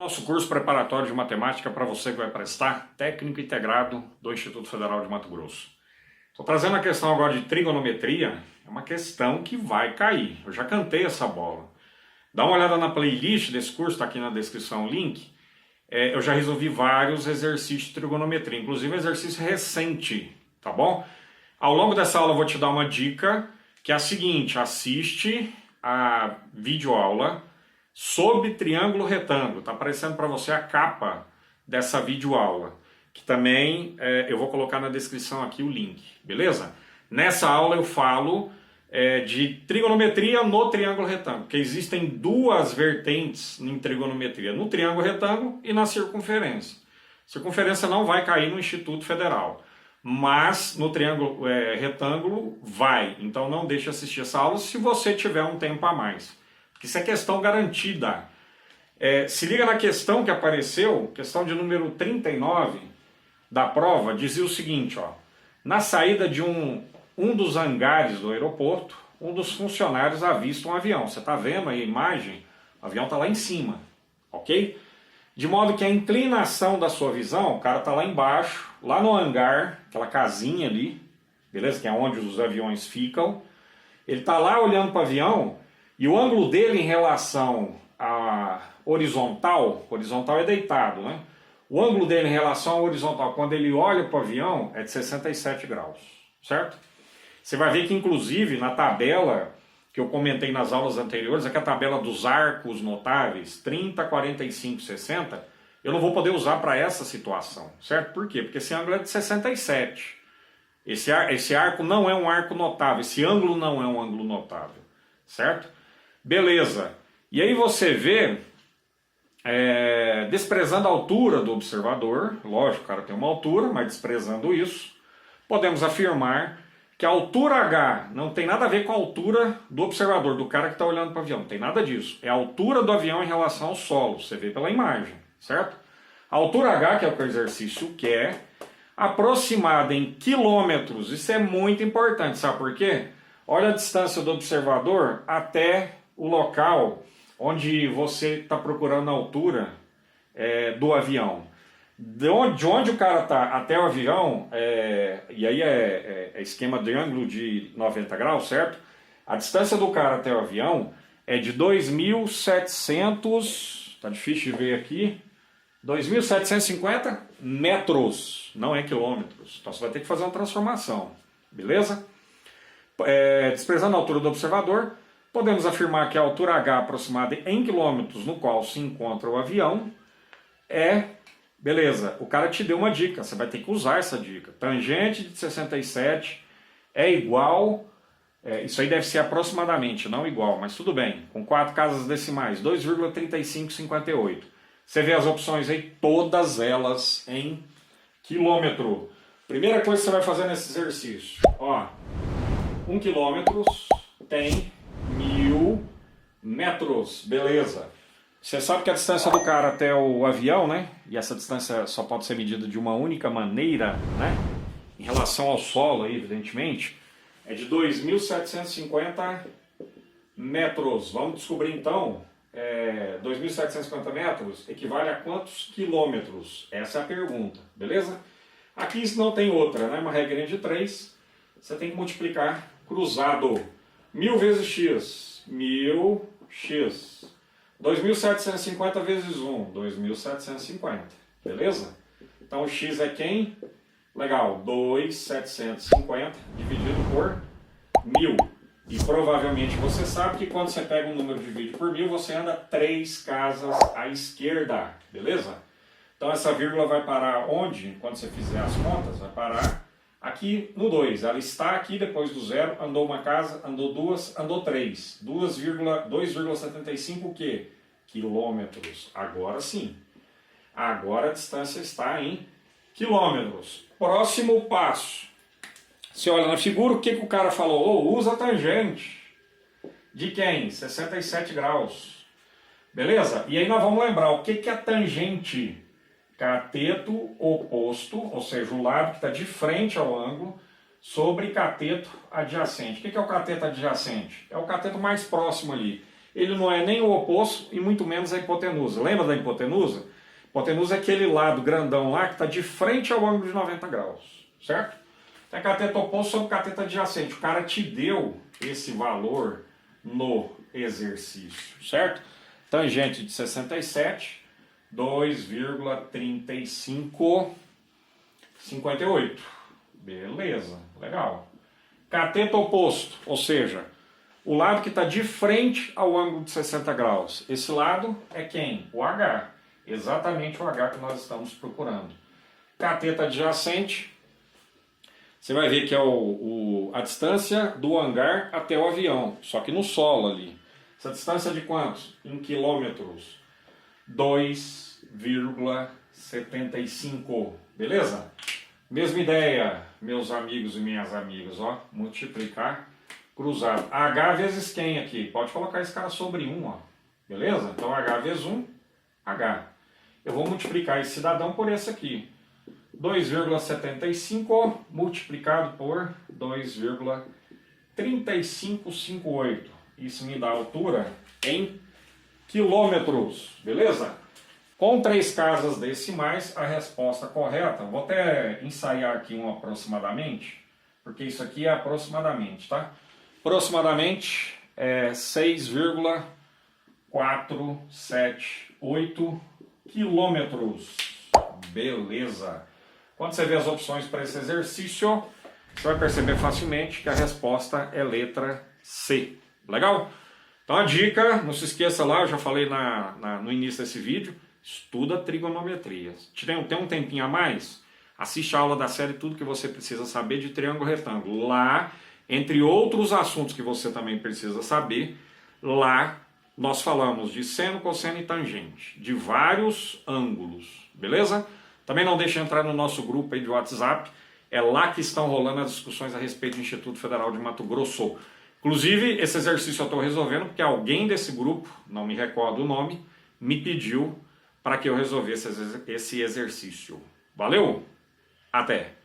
Nosso curso preparatório de matemática para você que vai prestar técnico integrado do Instituto Federal de Mato Grosso. Estou trazendo a questão agora de trigonometria, é uma questão que vai cair, eu já cantei essa bola. Dá uma olhada na playlist desse curso, está aqui na descrição o link. Eu já resolvi vários exercícios de trigonometria, inclusive exercício recente, tá bom? Ao longo dessa aula eu vou te dar uma dica, que é a seguinte: assiste a videoaula sobre triângulo retângulo. Está aparecendo para você a capa dessa videoaula, que também eu vou colocar na descrição aqui o link, beleza? Nessa aula eu falo de trigonometria no triângulo retângulo, porque existem duas vertentes em trigonometria, no triângulo retângulo e na circunferência. Circunferência não vai cair no Instituto Federal, mas no triângulo retângulo vai. Então não deixe de assistir essa aula se você tiver um tempo a mais, porque isso é questão garantida. Se liga na questão que apareceu, questão de número 39 da prova, dizia o seguinte, ó: na saída de um dos hangares do aeroporto, um dos funcionários avista um avião. Você está vendo aí a imagem? O avião está lá em cima, ok? De modo que a inclinação da sua visão, o cara está lá embaixo, lá no hangar, aquela casinha ali, beleza? Que é onde os aviões ficam. Ele está lá olhando para o avião e o ângulo dele em relação à horizontal é deitado, né? O ângulo dele em relação à horizontal, quando ele olha para o avião, é de 67 graus, certo? Você vai ver que, inclusive, na tabela que eu comentei nas aulas anteriores, aqui a tabela dos arcos notáveis, 30, 45, 60, eu não vou poder usar para essa situação, certo? Por quê? Porque esse ângulo é de 67. Esse arco não é um arco notável, esse ângulo não é um ângulo notável, certo? Beleza. E aí você vê, desprezando a altura do observador, lógico, o cara tem uma altura, mas desprezando isso, podemos afirmar que a altura H não tem nada a ver com a altura do observador, do cara que está olhando para o avião, não tem nada disso. É a altura do avião em relação ao solo, você vê pela imagem, certo? A altura H, que é o que o exercício quer, aproximada em quilômetros, isso é muito importante, sabe por quê? Olha a distância do observador até o local onde você está procurando a altura do avião. De onde o cara está até o avião, e aí é esquema de ângulo de 90 graus, certo? A distância do cara até o avião é de 2.700, tá difícil de ver aqui, 2.750 metros, não é quilômetros. Então você vai ter que fazer uma transformação, beleza? Desprezando a altura do observador, podemos afirmar que a altura H aproximada em quilômetros no qual se encontra o avião beleza, o cara te deu uma dica, você vai ter que usar essa dica. Tangente de 67 é igual, isso aí deve ser aproximadamente, não igual, mas tudo bem, com 4 casas decimais, 2,3558. Você vê as opções aí, todas elas em quilômetro. Primeira coisa que você vai fazer nesse exercício, ó, 1 quilômetro tem 1.000 metros, beleza. Você sabe que a distância do cara até o avião, né? E essa distância só pode ser medida de uma única maneira, né? Em relação ao solo, aí, evidentemente, é de 2.750 metros. Vamos descobrir então, 2.750 metros equivale a quantos quilômetros? Essa é a pergunta, beleza? Aqui não tem outra, né? Uma regrinha de 3, você tem que multiplicar cruzado. 1.000 vezes x, 1.000x. 2.750 vezes 1, 2.750, beleza? Então o x é quem? Legal, 2.750 dividido por 1.000. E provavelmente você sabe que quando você pega um número e divide por 1.000, você anda 3 casas à esquerda, beleza? Então essa vírgula vai parar onde? Quando você fizer as contas, vai parar aqui no 2. Ela está aqui depois do 0, andou uma casa, andou 2, andou 3. 2,75 o quê? Quilômetros. Agora sim. Agora a distância está em quilômetros. Próximo passo. Você olha na figura, o que o cara falou? Usa a tangente. De quem? 67 graus. Beleza? E aí nós vamos lembrar o que é a tangente. Cateto oposto, ou seja, o lado que está de frente ao ângulo, sobre cateto adjacente. O que é o cateto adjacente? É o cateto mais próximo ali. ele não é nem o oposto e muito menos a hipotenusa. Lembra da hipotenusa? Hipotenusa é aquele lado grandão lá que está de frente ao ângulo de 90 graus, certo? Tem cateto oposto sobre cateto adjacente. O cara te deu esse valor no exercício, certo? Tangente de 67, 2,3558. Beleza, legal. Cateto oposto, ou seja, o lado que está de frente ao ângulo de 60 graus. Esse lado é quem? O H. Exatamente o H que nós estamos procurando. Cateto adjacente, você vai ver que é a distância do hangar até o avião, só que no solo ali. Essa distância de quantos? Em quilômetros. 2,75. Beleza? Mesma ideia, meus amigos e minhas amigas, ó. Multiplicar cruzado. H vezes quem aqui? Pode colocar esse cara sobre 1, ó. Beleza? Então H vezes 1, H. Eu vou multiplicar esse cidadão por esse aqui. 2,75 multiplicado por 2,3558. Isso me dá a altura em quilômetros, beleza? Com 3 casas decimais, a resposta correta, vou até ensaiar aqui um aproximadamente, porque isso aqui é aproximadamente, tá? Aproximadamente é 6,478 quilômetros. Beleza. Quando você vê as opções para esse exercício, você vai perceber facilmente que a resposta é letra C. Legal? Então a dica, não se esqueça lá, eu já falei no início desse vídeo, estuda trigonometria. Tem um tempinho a mais? Assiste a aula da série Tudo que você precisa saber de triângulo retângulo. Lá, entre outros assuntos que você também precisa saber, lá nós falamos de seno, cosseno e tangente, de vários ângulos, beleza? Também não deixe de entrar no nosso grupo aí de WhatsApp, é lá que estão rolando as discussões a respeito do Instituto Federal de Mato Grosso. Inclusive, esse exercício eu estou resolvendo porque alguém desse grupo, não me recordo o nome, me pediu para que eu resolvesse esse exercício. Valeu? Até!